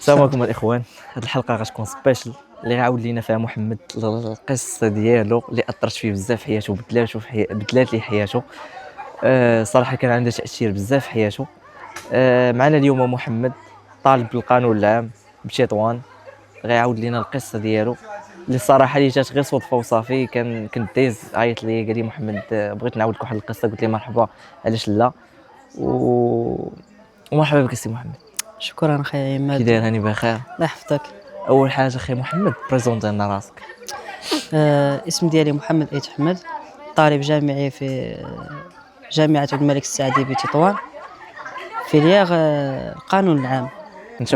السلام عليكم الاخوان. هذه الحلقه غتكون سبيشال اللي غيعاود لينا فيها محمد القصه ديالو اللي اثرت فيه بزاف في حياته بدلات ليه حياته. صراحه كان عنده تاثير بزاف في حياته. معنا اليوم محمد طالب بالقانون العام بتطوان، غيعاود لينا القصه ديالو اللي الصراحه اللي جات غير صدفه وصافي. كنت دايز عيط لي قال لي محمد بغيت نعاود لك واحد القصه، قلت لي مرحبا علاش لا. ومرحبا بك سي محمد. شكرا اخي عماد. كي داير؟ هاني بخير. الله يحفظك. اول حاجه اخي محمد بريزونتي لنا راسك. اسم ديالي محمد ايت احمد، طالب جامعي في جامعه عبد الملك السعدي بتطوان، فيليير القانون العام. انت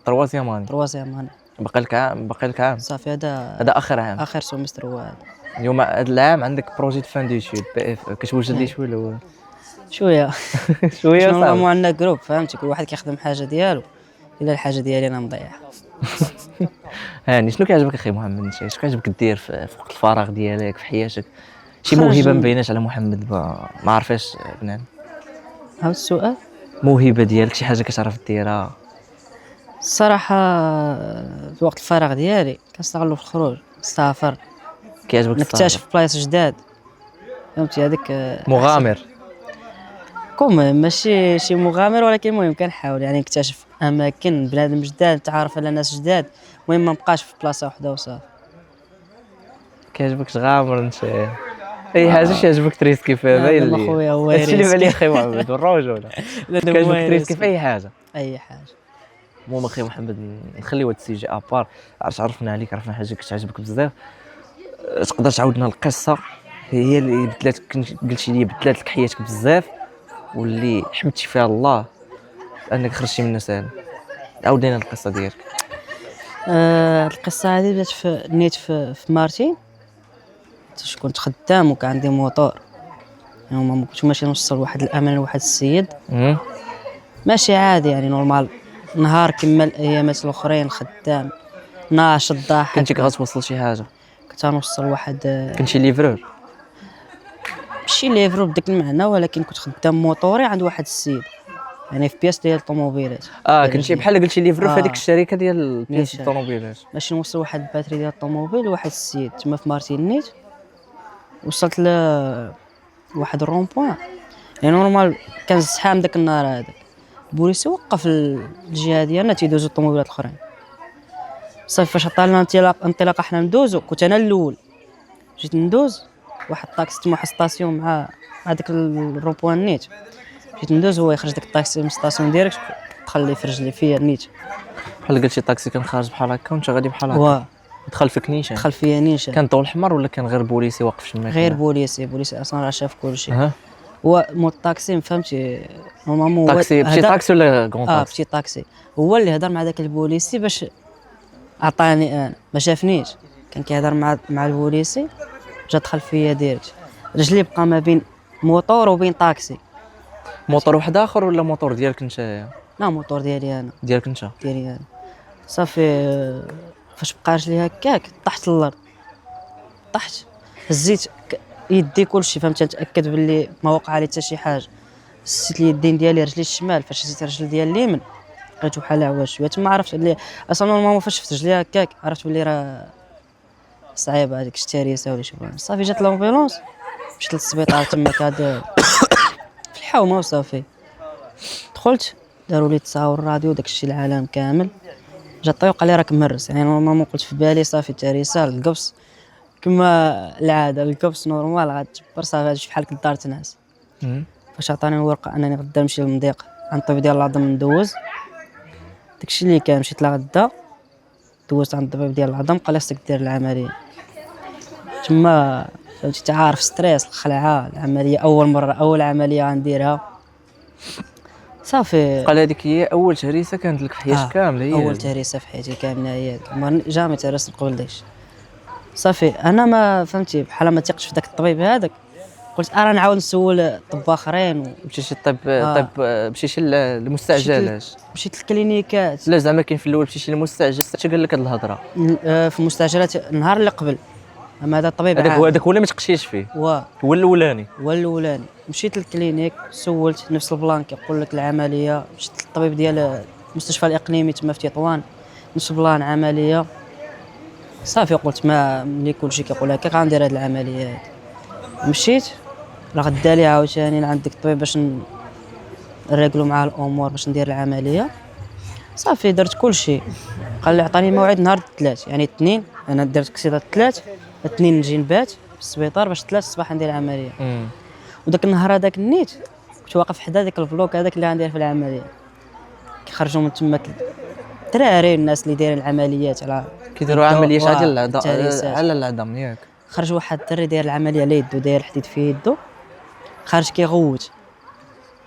تروازيام اني تروازيام. باقي لك عام صافي، هذا اخر عام، اخر سومستر هو هذا. اليوم هذا العام عندك بروجي فان ديتود بي اف، كتوجد لي شويه الاول شويه شويه نورمالمون عندنا جروب، فهمتي، كل واحد كيخدم حاجه ديالو، الا الحاجه ديالي انا مضيعها. هاني شنو كيعجبك اخي محمد؟ انت شنو كيعجبك دير في وقت الفراغ ديالك في حياتك؟ شي موهبه ما بيناش على محمد ما عرفاش بنان؟ هذا السؤال. موهبه ديالك، شي حاجه كتعرف ديرها؟ الصراحه في وقت الفراغ ديالي كنستغلو في الخروج، السفر، كيعجبك نكتشف بلايص جداد، فهمتي هذيك. مغامر ماشي شي مغامر، ولكن المهم كنحاول يعني نكتشف اماكن، بنادم جداد، نتعرف على ناس جداد، المهم ما نبقاش في بلاصه واحده وصافي. كيعجبك تغامر انت؟ اي حاجه يعجبك تريسكي فيها باين لي. اخويا هو هادشي اللي بالي اخي محمد والرجوله. كيعجبك تريسكي في اي حاجه. المهم اخي محمد نخليو هاد السيجي ابار، عرفنا عليك، عرفنا حاجه كتعجبك بزاف. تقدر تعاودنا القصه هي اللي قلتي لي بدلات لك حياتك بزاف، واللي حمدتي فيها الله انك خرجتي منها سالم؟ عاود لنا القصه ديالك. القصه هذه بدات في مارتين. كنت خدام وكان عندي موطور، يعني ما كنت ماشي نوصل واحد الامانه لواحد السيد. ماشي عادي يعني نورمال، نهار كما الايامات الاخرين، خدام ناشط ضاحك. كنتي كتوصل شي حاجه؟ كنت غنوصل واحد كنتي ليفرور؟ ماشي ليفرور بداك المعنى، ولكن كنت خدام موطوري عند واحد السيد، يعني في بياس ديال الطوموبيلات. كنتي بحال قلتي ليفرور في هذيك الشركه ديال بياس ماشي. الطوموبيلات. ماشي نوصل واحد الباتري ديال الطوموبيل لواحد السيد تما في مارتين نيت. وصلت ل واحد الرون بوين، يعني نورمال كان الزحام داك النهار هذاك، البوليس وقف الجهه ديالنا تيدوزو الطوموبيلات الاخرين. صافي فاش عطالنا انطلاقه حنا ندوزو، كنت انا الاول، جيت ندوز واحد الطاكسي تما واحد ستاسيون مع داك الرون بوين نيت، جيت ندوز هو يخرج داك الطاكسي من الستاسيون ديريكت، دخل لي في رجلي فيا نيت. بحال قلتي الطاكسي كان خارج بحال هكا وانت غادي بحال هكا، دخل فيك نيشان؟ دخل فيا نيشان. كان ضوء احمر ولا كان غير بوليسي واقف شمال؟ غير بوليسي اصلا راه شاف كلشي. هو مو الطاكسي، فهمتي، نورمالمون طاكسي بشي طاكسي ولا كون طاكسي؟ بشي طاكسي. هو اللي هضر مع داك البوليسي باش عطاني، انا ما شافنيش، كان كيهضر مع البوليسي، جا دخل فيا ديريكت. رجلي بقى ما بين موطور وبين طاكسي. موطور واحد اخر ولا موطور ديالك انت؟ لا، موطور ديالي انا. ديالك انت؟ ديالي انا. صافي فاش بقى رجلي هكاك طحت للارض، طحت، هزيت يدي كلشي، فهمت، نتاكد باللي ما وقع لي حتى شي حاجه. هزيت اليدين ديالي، رجلي الشمال، فاش هزيت الرجل ديال اليمين لقيتو بحال عواج شويه تما. عرفت بلي اصلا نورمالمون فاش شفت رجلي هكاك عرفت بلي راه صعيبه هذيك الشتاريسه ولا شي بلان. صافي جات لامبيلونس، مشيت للسبيطار تما كاد في الحومه، وصافي دخلت، داروا لي تصاور الراديو داكشي العالم كامل. جا الطيور قال لي راك مرس، يعني نورمالمون قلت في بالي صافي تاريسه القبص كما العاده، القبص نورمال غتجبر صافي غادي بحال الدار تنعس. فاش عطاني الورقه انني غدا نمشي للمضيق عند الطبيب ديال العظم ندوز، داكشي اللي كان. مشيت لغدا دوزت عند الطبيب ديال العظم، قال لي خصك دير العمليه تما، فهمتي، تعرف ستريس، الخلعه، العمليه اول عمليه غنديرها. صافي قال هذيك هي اول تهريسه كانت لك في حياتك كامله؟ هي اول تهريسه في حياتي كامله، هي ما جامي تهرست قبل داكشي. صافي انا ما فهمتي بحال ما تيقش في داك الطبيب هذاك، قلت ارا نعاود نسول طب اخرين. مشيتي طب مشيتي للمستعجلات؟ مشيت للكلينيكات. لا زعما كاين في الاول مشيتي للمستعجل حتى قال لك هاد الهضره؟ في المستعجلات النهار اللي قبل، اما هذا الطبيب هذاك هو اللي ما تقشيش فيه، هو الاولاني. مشيت للكلينيك، سولت نفس البلان كيقول لك العمليه. مشيت للطبيب ديال المستشفى الاقليمي تما في تطوان، نص بلان عمليه. صافي قلت ما ملي كلشي كيقول هكا غندير هاد العمليه هادي. مشيت راه غدا لي عاوتاني عند ديك الطبيب باش نريقلو معاه الامور باش ندير العمليه. صافي درت كلشي، قال لي عطاني موعد نهار الثلاث، يعني الاثنين انا درت كسيده الثلاث، الاثنين نجي نبات في السبيطار باش الثلاث الصباح ندير العمليه. وداك النهار هذاك النيت كنت واقف حدا داك البلوك هذاك اللي غندير في العمليه، كيخرجوا من تما الدراري الناس اللي دايرين العمليات على كيديروا عمليات واه، على العظام، التهريسات. على العظام ياك. خرج واحد الدري داير العمليه على يدو، داير الحديد في يدو، خارج كيغوت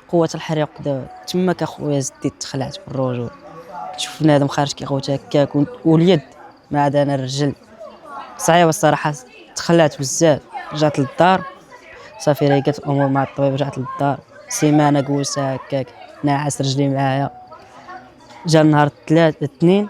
قوه الحريق دابا تماك اخويا زديت تخلعت بالرجل. كتشوف بنادم خارج كيغوت هكاك واليد ما عاد انا الرجل صعيبه الصراحه. تخلعت بزاف، رجعت للدار صافي ريقت الامور مع الطبيب، رجعت للدار سيمانه جوسه هكاك ناعس رجلي معايا. جا النهار الثلاث الاثنين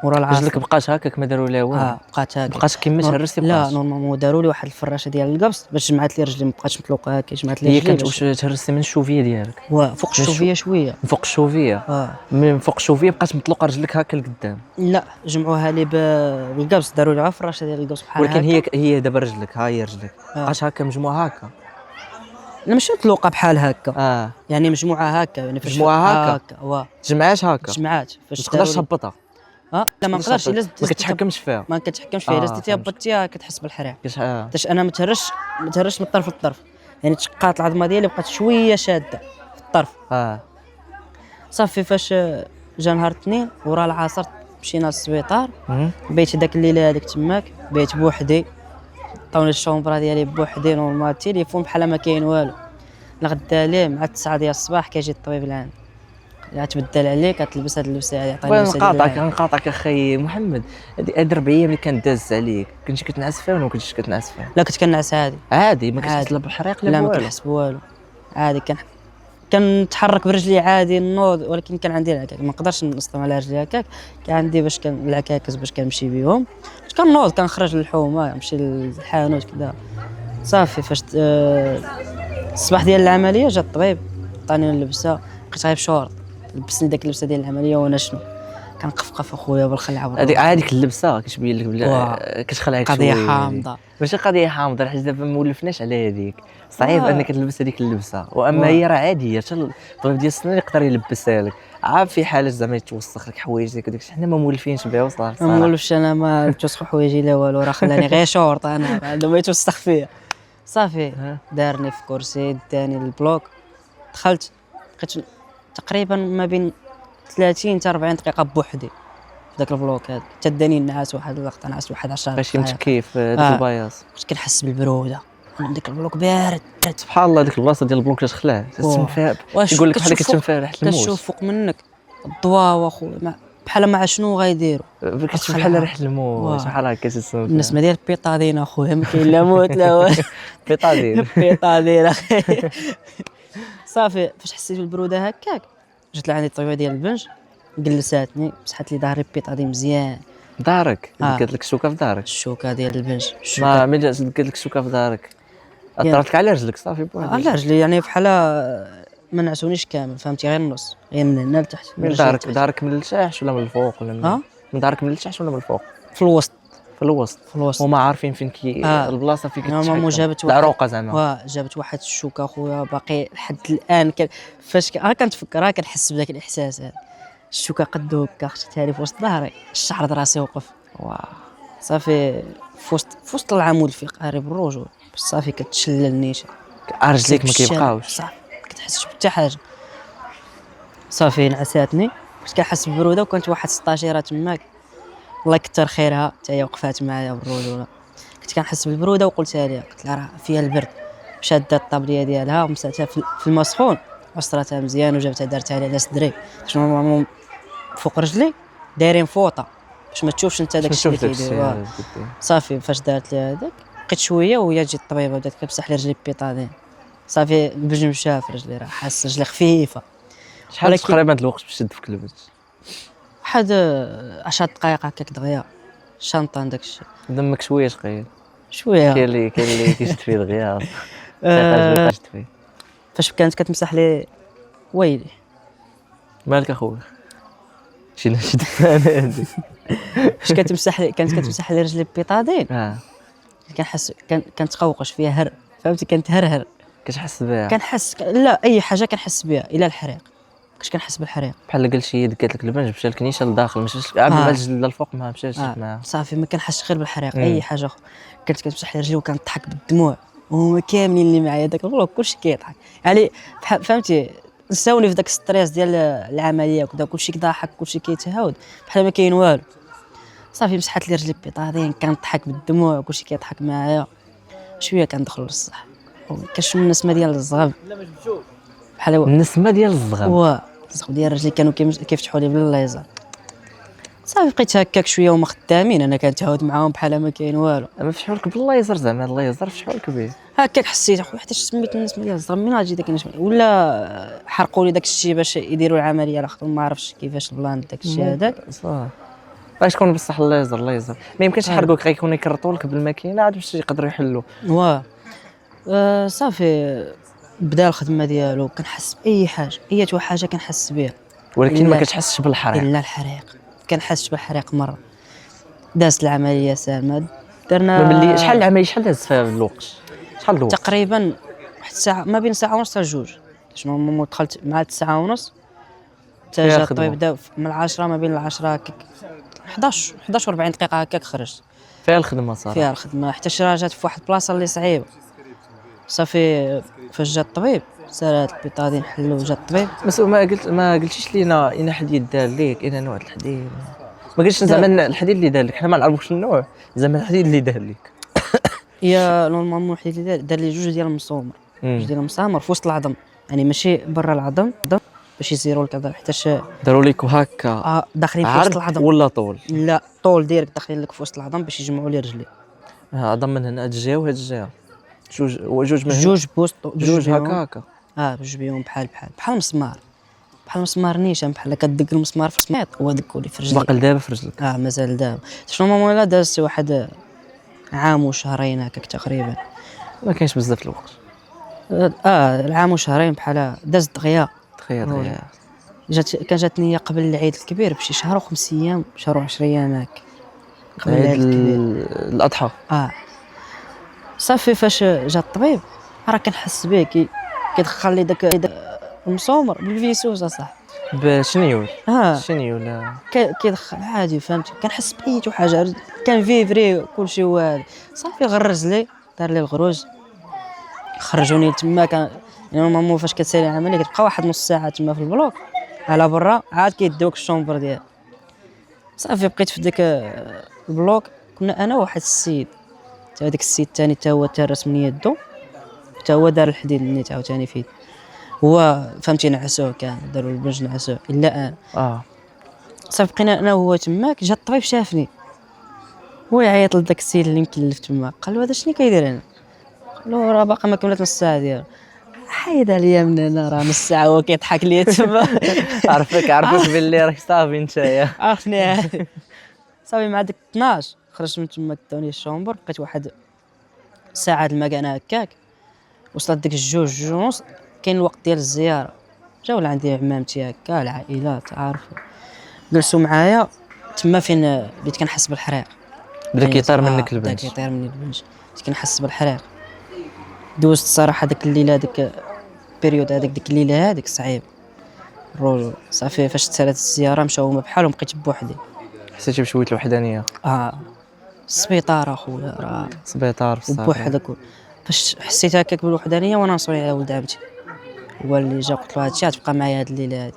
ورا العصر رجلك بقات هكاك ما داروا لها والو؟ بقات هكا بقات كيما تهرستي لا بقات؟ نورمالمون داروا لي واحد الفراشه ديال القبص باش جمعت لي رجلي، ما بقاتش مطلوقه هكا، جمعت لي هي رجلي كانت باش واش تهرستي من الشوفيه ديالك؟ فوق الشوفيه شويه. من فوق الشوفيه؟ من فوق الشوفيه بقات مطلوقه رجلك هكا لقدام؟ لا جمعوها لي بالقبص، داروا لي فراشه ديال القبص بحال ولكن هكا. هي دابا رجلك، ها هي رجلك بقات هكا مجموعه هكا؟ لا ماشي مطلوقه بحال هكا، يعني مجموعه هكا، يعني مجموعه هكا تجمعات هكا جمعات ما تقدرش تهبطها؟ لا ما نقدرش، الا ما كتحكمش فيها، ما كتحكمش فيها، الا زدتي هبطتيها كتحس بالحريق. باش انا ما تهرش من الطرف للطرف، يعني تشقات العظمه ديالي بقات شويه شاده في الطرف. صافي فاش جا نهار الاثنين ورا العصر مشينا للسبيطار. بيت داك الليله هذيك تماك، بيت بوحدي، عطاوني الشومبرا ديالي بوحدي نورمال، التليفون بحال ما كاين والو. الغدا ليه مع 9 ديال الصباح كيجي الطبيب العام، تبدل عليك كتلبس هاد اللبسه هادي، عطاني اللبسه. نقاطعك اخي محمد، هاد 4 ايام اللي كانت دازت عليك كنتي كتنعس فيها ولا ما كنتيش كتنعس فيها؟ لا كنت كنعس عادي ما كتحس لا بالحريق لا ما كنحس بوالو عادي. كنتحرك برجلي عادي نوض، ولكن كان عندي العكاك ما نقدرش نسطم على رجلي هكاك، كان عندي باش كان العكاكس باش كنمشي بهم، كنوض كنخرج للحومه نمشي للحانوت كذا. صافي فاش الصباح ديال العمليه جا الطبيب عطاني اللبسه، بقيت غير بشورط لبسني داك اللبسه ديال العمليه وانا شنو كنقفقف اخويا بالخلعه. هذيك اللبسه كتبين لك بلا كتخلعك قضيه حامضه، ماشي قضيه حامضه، حيت دابا ما ولفناش على هذيك، صعيب انك تلبس هذيك اللبسه، واما هي راه عاديه، حتى الطبيب ديال السنان يقدر يلبسها لك، عاد في حاله زعما يتوسخ لك حوايجك وداك الشيء، حنا ما مولفينش بها وصافي. ما مولفش انا، ما توسخ حوايجي لا والو، راه خلاني غير شورط انا عنده ما يتوسخ فيا. صافي دارني في كرسي داني البلوك، دخلت بقيت تقريبا ما بين 30 حتى 40 دقيقه بوحدي في ذاك البلوك هذا، حتى داني النعاس واحد الوقت، نعست واحد 10 دقائق باش متكيف داك البياص. كنت كنحس بالبروده داك البلوك بارد. سبحان الله ديك البلاصه ديال البلوك تخلع يقول لك بحال كتشم ريحه الموت، كتشوف فوق منك الضواء واخويا بحال ما شنو غيديروا، كتشوف بحال ريحه الموت بحال هكا تسمع الناس ما ديال بيطادين اخويا، ما كاين لا موت لا والو. بيطادين اخي. صافي فاش حسيت بالبروده هكاك جات لعندي الطبيبه ديال البنج، جلساتني مسحت لي ظهري بيطادي مزيان. دارك قالت لك الشوكه في دارك؟ الشوكه ديال البنج ما ملي قالت لك الشوكه في دارك اثرت لك على رجلك صافي بوحدك؟ على رجلي يعني بحال ما نعسونيش كامل، فهمتي غير النص، غير من هنا لتحت. من دارك من التحت ولا من الفوق ولا من دارك من التحت ولا من الفوق؟ في الوسط. في الوسط هما عارفين فين البلاصه فين كتشحن. جابت العروقه زعما جابت واحد الشوكه اخويا باقي لحد الان فاش كنتفكرها كنحس بداك الاحساس هذا، الشوكه قد هكا خشيتها لي في وسط ظهري، الشعر راسي وقف. صافي في وسط العمود الفقري بالرجل، صافي كتشلل النيشه، رجليك ما كيبقاوش صافي كتحسش بحتى حاجه. صافي نعساتني كنت كنحس بالبروده، وكانت واحد 16 تماك الله يكثر خيرها حتى هي وقفات معايا بالرجوله، كنت كنحس بالبروده وقلتها ليها، قلت لها راه فيها البرد، شاده الطابليه ديالها ومساتها في الماء سخون وصراتها مزيان وجابتها دارتها لي على صدري باش نورمالمون فوق رجلي دايرين فوطه باش ما تشوفش انت داك الشيء اللي كيدير. صافي فاش دارت لي هذاك بقيت شويه وهي تجي الطبيبه بدات كتمسح لي رجلي بيطادين، صافي البنج مشى في رجلي، راه حاسه رجلي خفيفه. شحال تقريبا الوقت باش تشد في البنج؟ واحد 10 دقائق هكاك دغيا شنطان داك الشيء. دمك شويه ثقيل شويه، كاين اللي كيشد فيه دغيا فاش كانت كتمسح لي ويلي مالك اخويا شي نشد هذيك. فاش كانت كتمسح لي رجلي بيطادين كنحس كنتقوقش فيها هر، فهمتي، كانت هرهر. كتحس بها كنحس لا اي حاجه كنحس بها الى الحريق، كنت كنحس بالحريق. بحال قال شي يد قالت لك البنج مشى الكنيشه لداخل، مشاش قبل ما تجي للفوق ما مشاش معاها. صافي ما كنحسش غير بالحريق اي حاجه اخرى. كنت كتمسح لي رجلي وكنضحك بالدموع، وهما كاملين اللي معايا داك البلوك كلشي كيضحك يعني فهمتي، نساوني في داك ستريس ديال العمليه وكذا، كلشي كضاحك كلشي كيتهاود بحال ما كاين والو. صافي مسحت لي رجلي بيطادين كنضحك بالدموع وكلشي كيضحك معايا. شويه كندخل للصح كنشم النسمه ديال الزغب بحال النسمه ديال الزغب الزغب ديال رجلي كانوا كيفتحوا لي بالليزر. صافي بقيت هكاك شويه وما خدامين، انا كنتعاود معاهم بحال ما كاين والو. ما فتحوا لك بالليزر زعما الليزر فتحوا لك به هكاك حسيت اخويا حتى سميت النسمه ديال الزغب من غادي داك النسمه، ولا حرقوا لي داك الشيء باش يديروا العمليه على خاطر ما عرفتش كيفاش البلان داك الشيء هذاك. صافي غتكون بصح الليزر ما يمكنش يحرقوك، غيكونوا يكرطوا لك بالماكينه عاد باش يقدروا يحلوا. صافي بدا الخدمه ديالو، كنحس باي حاجه اية حاجه كنحس بها، ولكن ما كتحسش بالحريق الا الحريق. كنحس بالحريق مره. دازت العمليه سالمه، درنا ملي شحال العمليه شحال دازت فيها الوقت؟ شحال الوقت تقريبا واحد الساعه، ما بين ساعه ونص حتى جوج. شنو دخلت مع 9 ونص حتى جا الطبيب بدا من 10، ما بين 10 هكاك 11 و40 دقيقه هكاك خرجت فيها الخدمه صراحه. فيها الخدمه حتى شي جات في واحد البلاصه اللي صعيبه. صافي فاش جا الطبيب سالات البيطادين حلو، جا الطبيب بس ما قلتيش لينا اين حديد دار ليك، اين نوع الحديد؟ ما قلتش زعما الحديد اللي دار لك، حنا ما نعرفوش النوع، زعما الحديد اللي دار لك. يا نورمالمون الحديد اللي دار لي جوج ديال المسامر، جوج ديال المسامر في وسط العظم، يعني ماشي برا العظم باش يزيروا لك هذا، حيتاش داروا لك هكا داخلين في وسط العظم ولا طول؟ لا طول ديريكت داخلين لك في وسط العظم باش يجمعوا لي رجلي. عظم من هنا هاد الجهه وهاد الجهه، جوج من هنا جوج بوسط جوج هكا بجوج بيهم بحال مسمار، بحال مسمار نيشان، بحال كدق المسمار في السميط ودكوا لي في رجلي. باقي دابا في رجلك؟ مازال دابا. شنو ماما دازت واحد عام وشهرين هكاك تقريبا، ما كاينش بزاف الوقت. العام وشهرين بحال دازت دغيا. تخيل جاتني هي قبل العيد الكبير بشي شهر و5 ايام، شهر و10 ايام هكا قبل العيد الكبير الاضحى. صافي فاش جا الطبيب راه كنحس به كيدخل لي داك المسومر بالفيسوس صح بشنيول لا كيدخل عادي، فهمتي، كنحس باي حاجه، كان فيفري كلشي واعر. صافي غرز لي، دار لي الغروز، خرجوني تما. كان يعني ماما فاش كتسالي العمليه كتبقى واحد نص ساعه تما في البلوك على برا، عاد كيدوك الشومبر ديال. صافي بقيت في داك البلوك، كنا انا وواحد السيد، حتى هذاك السيد الثاني حتى هو تهرس من يدو، حتى هو دار الحديد نيت عاوتاني فيه هو، فهمتي، نعسوه كان داروا البنج نعسوه الا انا. صافي بقينا انا وهو تماك. جا الطبيب شافني هو يعيط لذاك السيد اللي مكلف تما، قال له هذا شنو كيدير هنا؟ قال له راه باقي ما كملت نص ساعه ديالو. حيد عليا من هنا، راه نص ساعه هو كيضحك ليا تما. عرفك باللي راك صافي نتايا. عرفني. صافي مع ديك 12 خرجت من تما، داوني الشومبر، بقيت واحد ساعه المكانه هكاك. وصلت ديك الجوج ونص، كاين الوقت ديال الزياره، جاو لعندي عمامتي هكا العائلات عارف، جلسوا معايا تما فين بديت كنحس بالحريق، بدا كيطير منك البنج. بدا كيطير مني البنج، بديت كنحس بالحريق. دوزت الصراحه ديك الليله، ديك بيريود هذيك ديك الليله هذيك صعيب الرجل. صافي فاش تسالات الزياره مشاو هما بحالهم، بقيت بوحدي. حسيتي بشويه الوحدانيه؟ السبيطار اخويا، راه سبيطار بوحدك. فاش حسيت هكاك بالوحدانيه وانا نصوني على ولد عمتي، هو اللي جا قلت له هادشي غتبقى معايا هاد الليله هادي،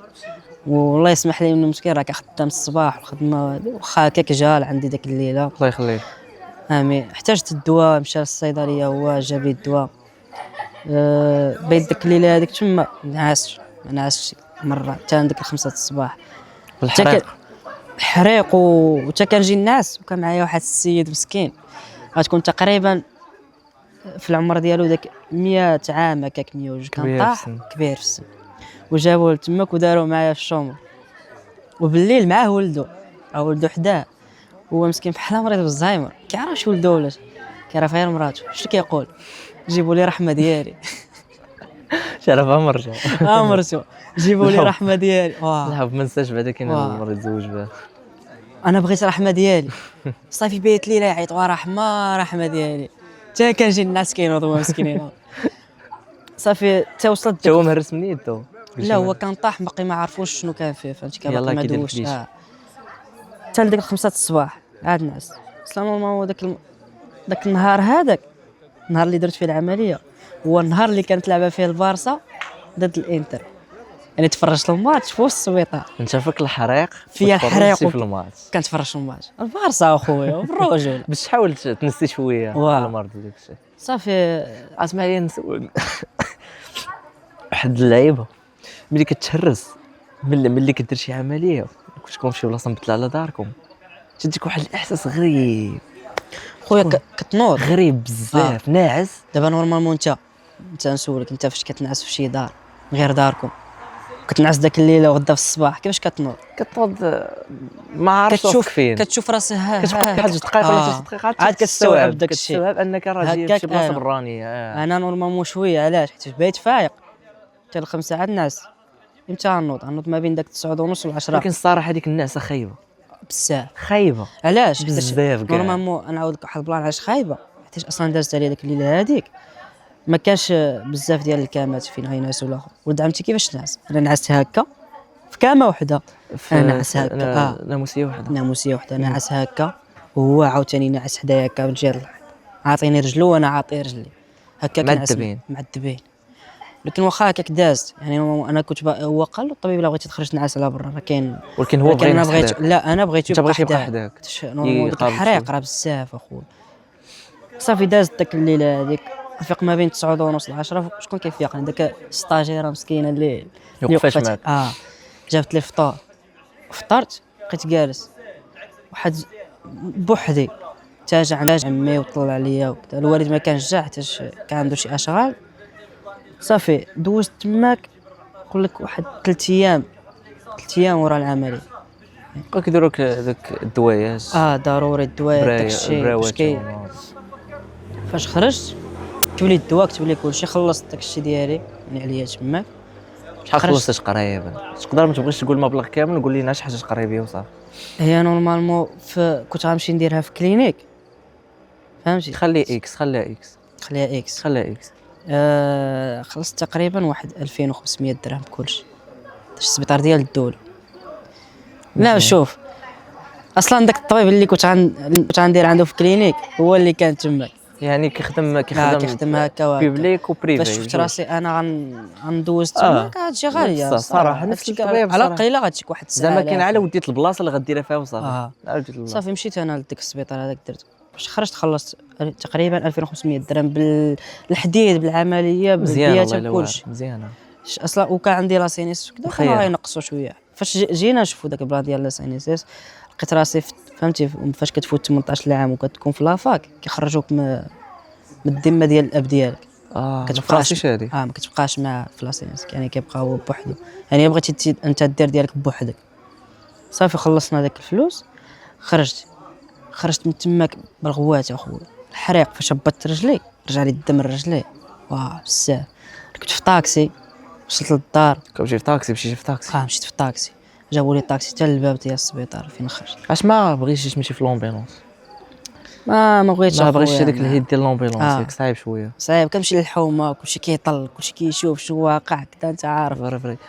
والله يسمح لي انه مسكين راه خدام الصباح والخدمه، واخا هكاك جا عندي داك الليله الله يخليه. امين. احتاجت الدواء، مشى للصيدليه هو جاب لي الدواء. بيت ديك الليله هذيك تما نعست مره حتى عندك 5 الصباح الحريق وتا كنجي الناس. وكان معايا واحد السيد مسكين غتكون تقريبا في العمر ديالو داك 100 عام هكاك 102، كان طاح كبير في السن، وجابوه تماك وداروا معايا في الشومر. وبالليل معاه ولدو حداه، هو مسكين بحال مريض بالزهايمر، كيعرفش ولدو ولا كيعرف غير مراته. شنو كيقول؟ جيبوا لي رحمه ديالي. شرف مرجع. مرتو جيبوا لي رحمه ديالي الحب ما نساش بعدا كاين هاد واه. المرة يتزوج بها. انا بغيت رحمه ديالي صافي بيت لي لا يعيطوا رحمه ديالي حتى كنجي الناس كينوضوا مسكينين صافي حتى وصلت تا هو مهرس من يدو. لا هو كان طاح باقي ما عرفوش شنو كان فيه فهمتي كان يلاه باقي ما كيدير دوش الفديش. حتى لديك 5 الصباح عاد نعس سلام ما هو داك النهار هذاك النهار اللي درت فيه العمليه هو النهار اللي كانت لعبه فيه البارسا ضد الانتر يعني تفرجت الماتش في وسط السبيطار انت فيك الحريق فيا وتفرجتي الحريق في الماتش كنتفرج الماتش البارسا اخويا بالرجوله باش تحاول تنسي شويه واه. على المرض داك الشيء. صافي اسمع لي نسول واحد اللعيبه ملي كتهرس ملي كدير شي عمليه كنت تكون في شي بلاصه مبتله على داركم تديك واحد الاحساس غريب خويا كتنوض غريب بزاف ناعس. دابا نورمالمون انت نسولك انت فاش كتنعس في شي دار غير داركم كتنعس داك الليله وغدا في الصباح كيفاش كتنوض كتنوض ما عرفتش راسك فين كتشوف راسك كتبقى واحد 2 دقائق ولا 3 دقائق عاد كتستوعب داك الشيء كتستوعب انك راه جاي هكاك في شي بلاصه أنا. برانيه انا نورمالمون شويه علاش حيت بقيت فايق حتى ل5 عاد نعس امتى غنوض ما بين داك 9 ونص و 10 ولكن الصراحه هذيك النعسه خايبه بزاف خايبه علاش بزاف كاع. نورمالمون انا نعاود لك واحد البلان علاش خايبه حيت اصلا دازت عليا داك الليله هذيك ما كانش بزاف ديال الكامات فين غينعسوا الاخر ولد عمتي كيفاش نعس انا نعست هكا في كامه وحده انا نعس هكا ناموسيه وحده ناموسيه وحده نعس هكا وهو عاوتاني نعس حدايا هكا من جهه الحيط عاطيني رجلو وانا عاطي رجلي هكا كنعس معذبين لكن واخا هكاك دازت يعني انا كنت هو قال له الطبيب الا بغيتي تخرج نعس على برا راه كاين ولكن هو بغى انا ينعس بغيت حداك. لا انا بغيت انت بغيتي يبقى حداك نورمال داك الحريق راه بزاف اخويا صافي دازت داك الليله هذيك فيق ما بين 9 ونص ل 10 شكون كيفيقني داك ستاجيره مسكينه اللي وقفات معاك جابت لي الفطور فطرت بقيت جالس واحد بوحدي تاج عند عمي وطلع عليا وكذا الوالد ما كانش جا حتى كان عنده شي اشغال صافي دوزت تماك نقول لك واحد 3 ايام ورا العمليه بقاو كيديروا لك داك الدوايات ضروري الدواء داكشي باش فاش خرجت كتب لي الدواء كتب لي كلشي خلصت داكشي ديالي يعني عليا تماك شحال خلصتي قريبا تقدر ما تبغيش تقول المبلغ كامل قول لينا شي حاجه قريبيه وصافي هي نورمالمون كنت غنمشي نديرها في كلينيك فهمتي خليها اكس خليها اكس خلصت تقريبا واحد 2500 درهم بكلشي السبيطار ديال الدوله لا شوف اصلا داك الطبيب اللي كنت غندير عنده في كلينيك هو اللي كان تماك يعني كيخدم هكا بيبليك وبريفي فاش شفت راسي انا غندوز تماك هادشي غاليه صراحه نفس الطبيب على قليله غتجيك واحد الساعه زعما كاين على وديت البلاصه اللي غديرها فيها وصافي صافي مشيت انا لديك السبيطار هذاك درت باش خرجت خلصت تقريبا 2500 درهم بالحديد بالعمليه بالبيات بكلشي مزيانه اصلا وكان عندي لاسينيس وكذا كانوا غينقصوا شويه فاش جينا نشوفوا داك البلان ديال لاسينيس لقيت راسي فهمتي فاش كتفوت 18 عام وكتكون في لافاك كيخرجوك من الذمه ديال الاب ديالك كتبقاش هادي ما كتبقاش مع فلاسينس يعني كيبقى هو بوحدو يعني بغيتي انت دير ديالك بوحدك صافي خلصنا داك الفلوس خرجت من تماك بالغوات اخويا الحريق فاش هبطت رجلي رجع لي الدم لرجلي بزاف كنت في طاكسي وصلت للدار كنمشي في طاكسي مشيت في طاكسي جابوا لي طاكسي حتى للباب ديال السبيطار فين خرجت اش ما بغيتيش تمشي في لومبيلونس ما بغيتش هذاك الهيد ديال لومبيلونس صعيب شويه كنمشي للحومه كلشي كيطل كلشي كيشوف شنو واقع كذا انت عارف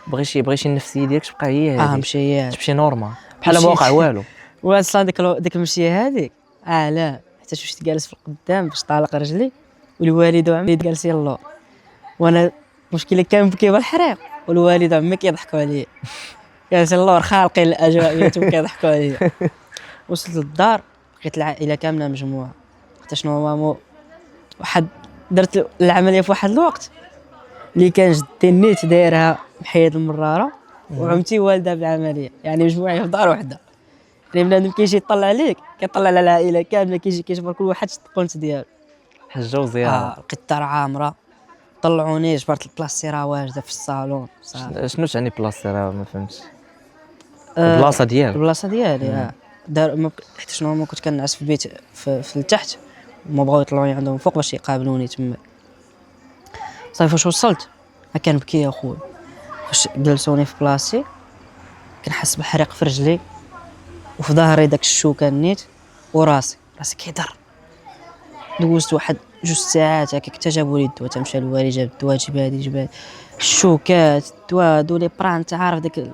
بغيتي النفسيه ديالك تبقى هي هذه تمشي نورمال بحال ما واقع والو واصلا ديك المشيه هذيك لا حتى مشيت جالس في القدام باش طالق رجلي والوالد وعمي جالسين اللور وانا مشكله كان بكي بالحريق والوالد وعمي كيضحكوا عليا جالسين اللور خالقين الاجواء ديالهم كيضحكوا عليا وصلت للدار لقيت العائله كامله مجموعه حتى شنو مامو واحد درت العمليه في واحد الوقت اللي كان جدي النيت دايرها محيد المراره وعمتي والده بالعمليه يعني مجموعين في دار وحده يعني بنادم كيجي يطلع عليك كيطلع على العائله كامله كيجي كيجبر كل واحد الطقونت ديالو حجه وزياره لقيت الدار عامره طلعوني جبرت البلاصه راه واجده في الصالون شنو تعني بلاصه راه ما فهمتش البلاصه ديالي دار حيت شنو ما كنت كنعس في البيت في التحت وما بغاو يطلعوني عندهم فوق باش يقابلوني تما صافي فاش وصلت كنبكي يا خويا. فاش جلسوني في بلاصتي كنحس بالحريق في رجلي وفي ظهري داك الشوكه نيت، وراسي كيضر. دوزت واحد 2 ساعات هكاك حتى جابوا لي الدواء، تمشى الوالي جاب الدواء، جيب هادي الشوكات، الدواء هادو لي بران، انت عارف داك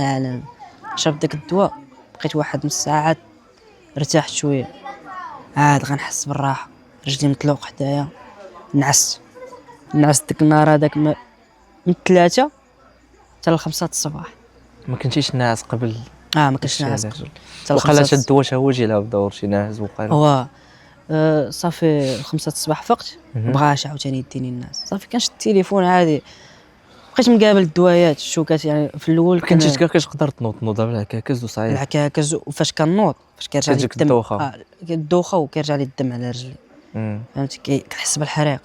العالم. شربت داك الدواء، بقيت واحد نص ساعات ارتحت شويه، عاد غنحس بالراحه. رجلي مطلوق حدايا، نعست ديك النهار هذاك من 3 حتى ل 5 الصباح. ما كنتيش ناعس قبل؟ ما كنتش هادشي ناعس علاش؟ حتى ل وقيلا 5. هاد الدواء حتى هو يجي يلعب دور شي ناعس وقيلا. هو صافي 5 الصباح فقت، مهم. مبغاش عاوتاني يديني الناس. صافي كنشد التليفون عادي، بقيت مقابل الدوايات الشوكات. يعني في الاول كنتيش كتقدر تنوض بالعكاكز وصعيب؟ العكاكز، وفاش كنوض فاش كيرجع لي كتجيك الدم، الدوخة. الدوخه، وكيرجع لي الدم على رجلي، مم. فهمتي. كنحس بالحريق.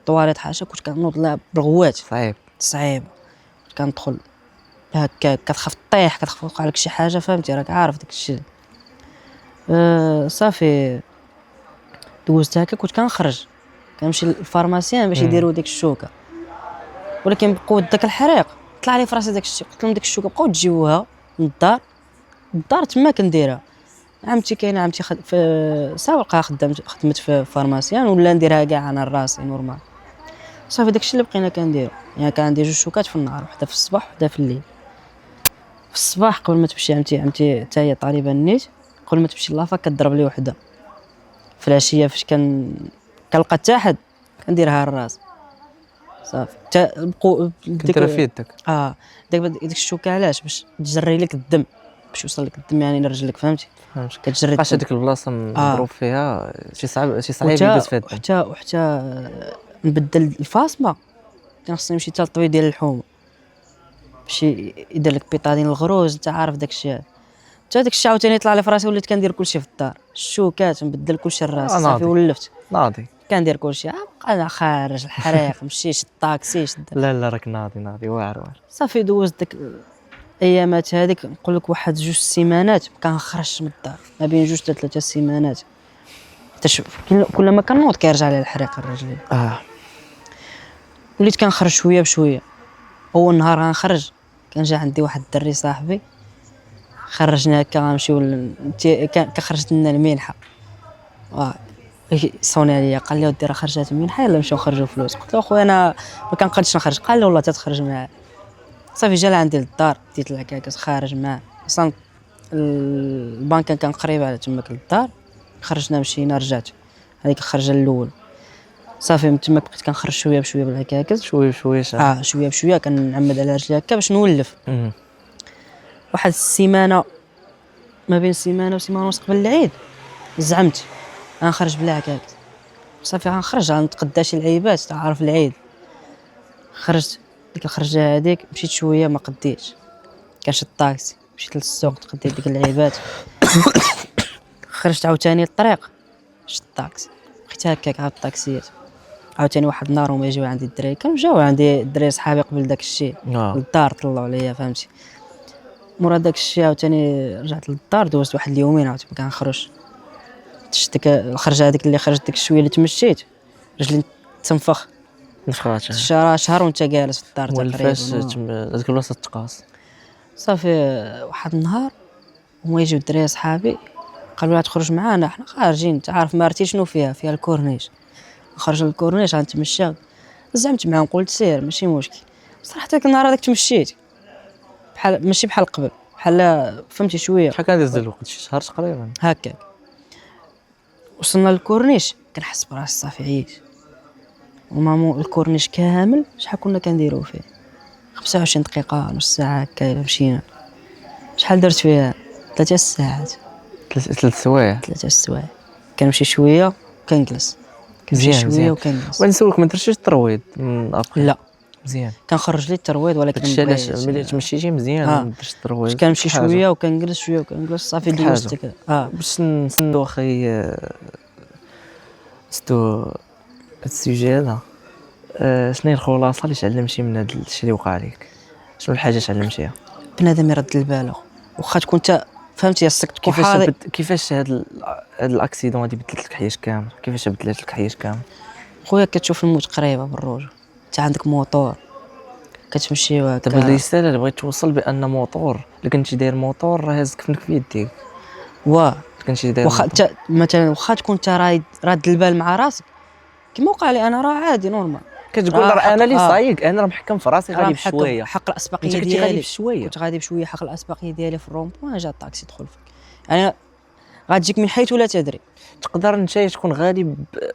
طواليت حاشا كنت كنوض لا بالغوات، صعيب. كندخل هكا كتخاف طيح، كتخاف يوقع لك شي حاجه، فهمتي، راك عارف داك الشيء. صافي دوزت هكا، كنت كنخرج كنمشي للفارماسيان باش يديروا ديك الشوكه، ولكن بقوه داك الحريق طلع لي في راسي داك الشيء. قلت لهم ديك الشوكه بقاو تجيبوها من الدار تما كنديرها. عمتي كاينه، عمتي في سابقه خدمت في فارماسيان، ولا نديرها كاع انا راسي نورمال. صافي داكشي اللي بقينا كنديرو. يعني كان عندي 2 شوكات في النهار، وحده في الصباح وحده في الليل. في الصباح قبل ما تمشي عمتي حتى هي طالبه النيت، قبل ما تمشي لافا كضرب لي وحده. في العشيه فاش كنلقى حتى حد كنديرها الراس. صافي حتى بقوا كنت راه في يدك. ديك الشوكه علاش؟ باش تجري لك الدم، باش يوصل لك الدم يعني لرجلك، فهمتي. فهمتك. كتجري بقاش الدم. هذيك البلاصه مضروب فيها شي صعيب يجلس فيها الدم. وحتى نبدل الفاصمه، كان خصني نمشي حتى للطبيب ديال الحومه باش يدير لك بيطادين الغروز، انت عارف داك الشيء. حتى داك الشيء عاوتاني طلع لي في راسي، وليت كندير كلشي في الدار، الشوكات نبدل كلشي الراس. صافي ناضي. ولفت ناضي. كندير كلشي، بقى انا خارج الحريق مشي شد الطاكسي شد. لا راك ناضي واعر. صافي دوزت ديك الايامات هذيك، نقول لك واحد 2 سيمانات ما كنخرجش من الدار، ما بين 2 حتى 3 سيمانات. كل ما كنوض كيرجع لي الحريق الرجلي. وليت كنخرج شويه بشويه. اول نهار غنخرج كان جا عندي واحد الدري صاحبي، خرجنا هكا غنمشيو كخرجت لنا المنحه. صوني عليا قال لي ودي راه خرجات المنحه، يلا نمشيو نخرجوا فلوس. قلت له خويا انا ما كنقدش نخرج. قال لي والله تتخرج معاه. صافي جا لعندي للدار، ديت العكاكس خارج معاه. اصلا البنك كان قريب على تماك للدار، خرجنا مشينا رجعت. هذيك الخرجه الاول. صافي من تماك بقيت كنخرج شويه بشويه بالعكاكس، شويه شويه بشويه كنعمد على رجلي هكا باش نولف. واحد السيمانه، ما بين سيمانه وسيمانه ونص قبل العيد، زعمت غنخرج بلا عكاكس. صافي غنخرج غنتقدى شي لعيبات، تعرف العيد. خرجت ديك الخرجه هذيك، مشيت شويه ما قديتش، كنشد الطاكسي مشيت للسوق تقديت ديك اللعيبات. خرجت عاوتاني للطريق، شد الطاكسي بقيت هكاك عاد الطاكسيات. عاوتاني واحد النهار هما يجيو عندي الدراري، كانوا جاو عندي الدراري صحابي قبل داك الشيء للدار، طلعوا عليا، فهمتي. مورا داك الشيء عاوتاني رجعت للدار، دوزت واحد اليومين عاوتاني ما كنخرجش. ديك الخرجه هذيك اللي خرجت ديك الشويه اللي تمشيت، رجلي تنفخ. شهر وانت جالس في الدار تقريبا. ولفاش هذيك البلاصه تقاص. صافي واحد النهار هما يجيو الدراري صحابي، قالوا لها تخرج معانا، حنا خارجين، انت عارف مرتي شنو فيها الكورنيش. نخرج للكورنيش غنتمشى. زعمت معاهم قلت سير ماشي مشكل. صراحه داك النهار هذاك تمشيت بحال ماشي بحال قبل، بحال فهمتي شويه. شحال كان داز الوقت؟ شي شهر تقريبا هكاك. وصلنا للكورنيش كنحس براسي صافي عييت. ومامو الكورنيش كامل شحال كنا كنديروا فيه؟ 25 دقيقه نص ساعه هكا مشينا. شحال درت فيها؟ 3 ساعات. 3 سوايع. كنمشي شويه كنجلس، كنمشي شويه وكنجلس. ونسولك ما درتيش الترويض من ابخي؟ لا مزيان. كنخرج لي الترويض، ولكن علاش ملي تمشيتي مزيان ما درتش الترويض؟ كنمشي شويه وكنجلس شويه وكنجلس. صافي دوزت باش نسندو اخي ستو هاد السوجي هذا. شنو هي الخلاصه اللي تعلمتي من هذا الشيء اللي وقع لك؟ شنو الحاجه تعلمتيها؟ بنادم يرد البال، واخا تكون انت فهمتي السك تكون حاضر. كيفاش هاد الاكسيدون هادي بدلت لك حياتك كامل؟ كيفاش بدلت لك حياتك كامل؟ خويا كتشوف الموت قريبه بالروج، انت عندك موطور كتمشي وهكا. دابا الرساله اللي بغيت توصل بان موطور اللي كنتي داير موطور راه هاز كفنك في يديك، كنتي داير واخا موطور. مثلا واخا تكون انت راد البال مع راسك كيما وقع لي انا، راه عادي نورمال. كتقول راه انا اللي صايق، انا راه محكم في راسي راه غادي محكم بشويه. حق الاسبقيه انت كنتي ديالي، غادي بشويه. كنت غادي بشويه حق الاسبقيه ديالي في الروم بوين، جا الطاكسي دخل فيك يعني غتجيك من حيث لا تدري. تقدر انت تكون غادي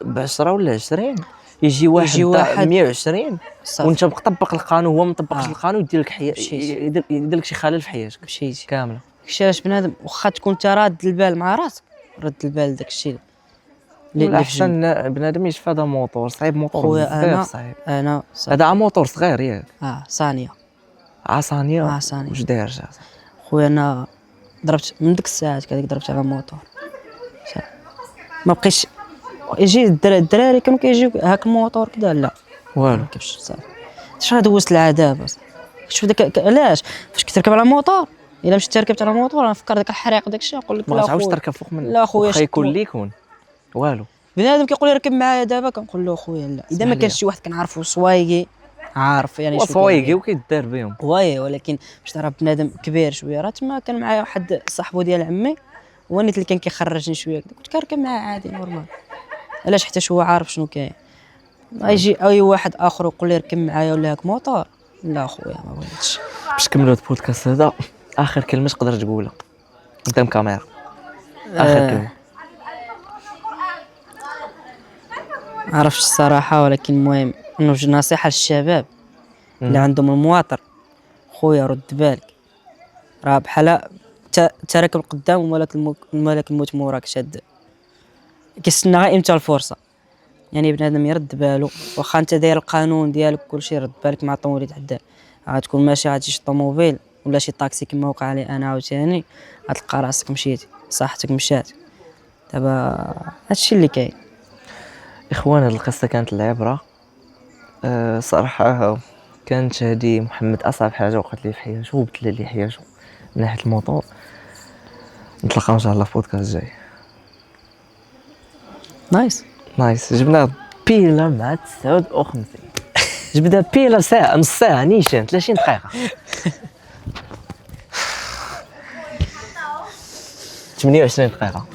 ب 10 ولا 20 يجي واحد يجي واحد 120 صافي وانت مطبق القانون هو ما مطبقش آه. القانون يدير لك مشيتي. يدير لك شي خلل في حياتك مشيتي. كامله. داكشي علاش بنادم واخا تكون انت راد البال مع راسك، رد البال داكشي اللي في الاحسن جنب. بنادم يتفادى موطور صعيب، موطور خويا بزاف صعيب. انا هذا موطور صغير ياك ثانيه عصانيه ثانيه. واش داير جا خويا انا ضربت من ديك الساعات كذاك، ضربت على الموطور ما بقيتش. يجي الدراري كانوا كيجيو هاك الموطور كذا، لا والو. كيفاش صافي شحال دوزت العذاب. شوف داك علاش فاش كتركب على موطور، الا مشيت ركبت على موطور نفكر داك الحريق داكشي نقول لك ما لا تعاودش خويا. تركب فوق من لا خويا واخا يكون اللي يكون والو. بنادم كيقول لي ركب معايا دابا كنقول له خويا لا، اذا ما اسمح كانش لي. شي واحد كنعرفو صوايقي عارف يعني شنو وصوايقي وكيدار بهم. واي، ولكن باش ترى بنادم كبير شويه. راه تما كان معايا واحد صاحبو ديال عمي هو النيت اللي كان كيخرجني شويه كنت كنركب معاه عادي نورمال. علاش؟ حتى هو عارف شنو كاين. ما يجي اي واحد اخر يقول لي ركب معايا ولا هاك موطور، لا خويا ما بغيتش. باش نكملوا البودكاست هذا، اخر كلمه تقدر تقولها قدام كاميرا، اخر كلمه. ما عرفتش الصراحه، ولكن المهم انه وجه نصيحه للشباب اللي عندهم المواطر، خويا رد بالك، راه بحال انت راكب قدام ومالك الموت موراك شاد، كيستنى غير امتى الفرصه. يعني بنادم يرد بالو، واخا انت داير القانون ديالك كلشي، رد بالك مع الطوموبيل عداه. غتكون ماشي غتجي شي طوموبيل ولا شي طاكسي كما وقع لي انا عاوتاني، غتلقى راسك مشيتي صحتك مشات. دابا هادشي اللي كاين. اخوان هاد القصه كانت العبره. صراحه كانت هذه محمد اصعب حاجه وقعت لي في حياته وبدل لي حياته من ناحيه الموطور. نتلاقاو ان شاء الله في بودكاست جاي. نايس. جبنا بيلا مع 59 جبنا بيلا ساعه نص ساعه نيشان 30 دقيقه 28 دقيقه.